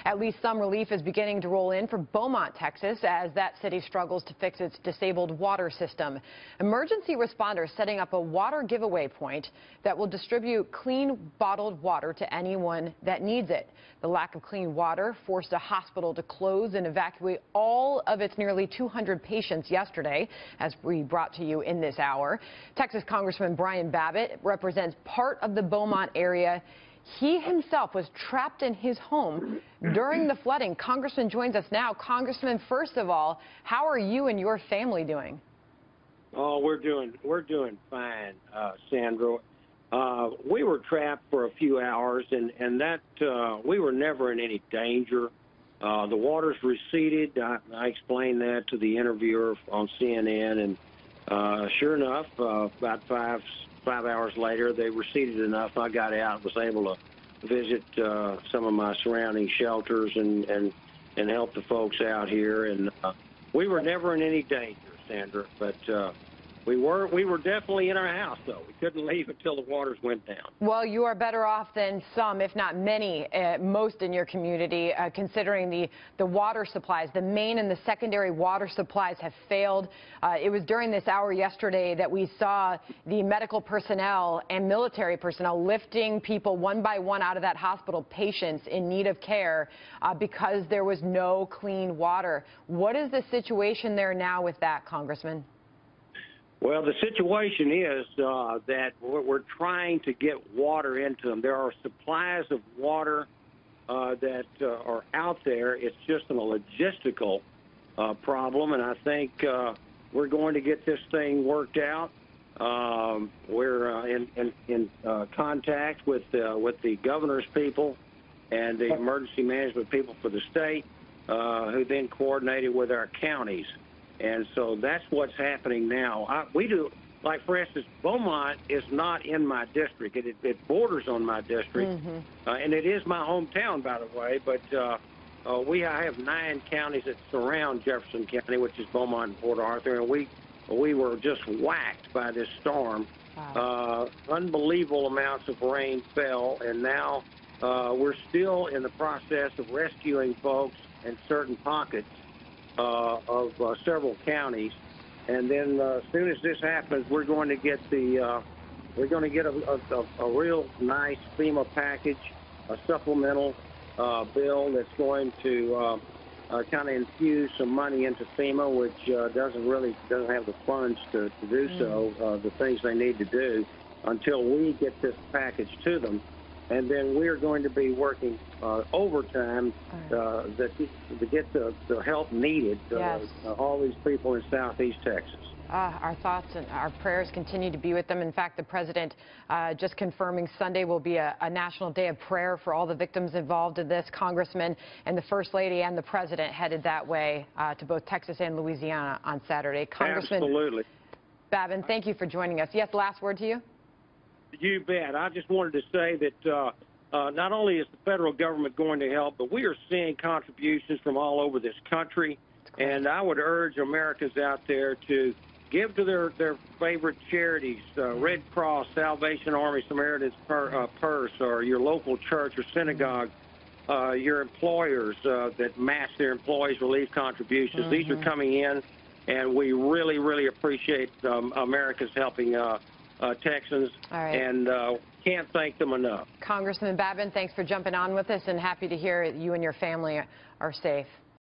At least some relief is beginning to roll in for Beaumont, Texas, as that city struggles to fix its disabled water system. Emergency responders setting up a water giveaway point that will distribute clean bottled water to anyone that needs it. The lack of clean water forced a hospital to close and evacuate all of its nearly 200 patients yesterday, as we brought to you in this hour. Texas Congressman Babin represents part of the Beaumont area. He himself was trapped in his home during the flooding. Congressman joins us now. Congressman, first of all, how are you and your family doing? Oh, we're doing fine, Sandra. We were trapped for a few hours, and that we were never in any danger. The waters receded. I explained that to the interviewer on CNN, and sure enough, about five hours later, they receded enough. I got out, was able to visit some of my surrounding shelters and help the folks out here. And we were never in any danger, Sandra, but we were definitely in our house, though. We couldn't leave until the waters went down. Well, you are better off than some, if not many, most in your community, considering the water supplies. The main and the secondary water supplies have failed. It was during this hour yesterday that we saw the medical personnel and military personnel lifting people one by one out of that hospital, patients in need of care, because there was no clean water. What is the situation there now with that, Congressman? Well, the situation is that we're trying to get water into them. There are supplies of water that are out there. It's just a logistical problem, and I think we're going to get this thing worked out. We're in contact with the governor's people and the emergency management people for the state, who then coordinated with our counties. And so that's what's happening now. We do, like, for instance, Beaumont is not in my district. It borders on my district, and it is my hometown, by the way. But I have 9 counties that surround Jefferson County, which is Beaumont and Port Arthur, and we were just whacked by this storm. Wow. Unbelievable amounts of rain fell, and now we're still in the process of rescuing folks in certain pockets of several counties, and then as soon as this happens, we're going to get a real nice FEMA package, a supplemental bill that's going to kind of infuse some money into FEMA, which doesn't have the funds to do so, the things they need to do until we get this package to them. And then we're going to be working overtime to get the help needed all these people in Southeast Texas. Our thoughts and our prayers continue to be with them. In fact, the president just confirming Sunday will be a national day of prayer for all the victims involved in this. Congressman and the First Lady and the president headed that way to both Texas and Louisiana on Saturday. Congressman Absolutely. Babin, thank you for joining us. Yes, last word to you. You bet. I just wanted to say that not only is the federal government going to help, but we are seeing contributions from all over this country. And I would urge Americans out there to give to their favorite charities, Red Cross, Salvation Army, Samaritan's Purse, or your local church or synagogue, your employers that match their employees' relief contributions. These are coming in, and we really, really appreciate Americans helping Texans, and can't thank them enough. Congressman Babin, thanks for jumping on with us, and happy to hear you and your family are safe.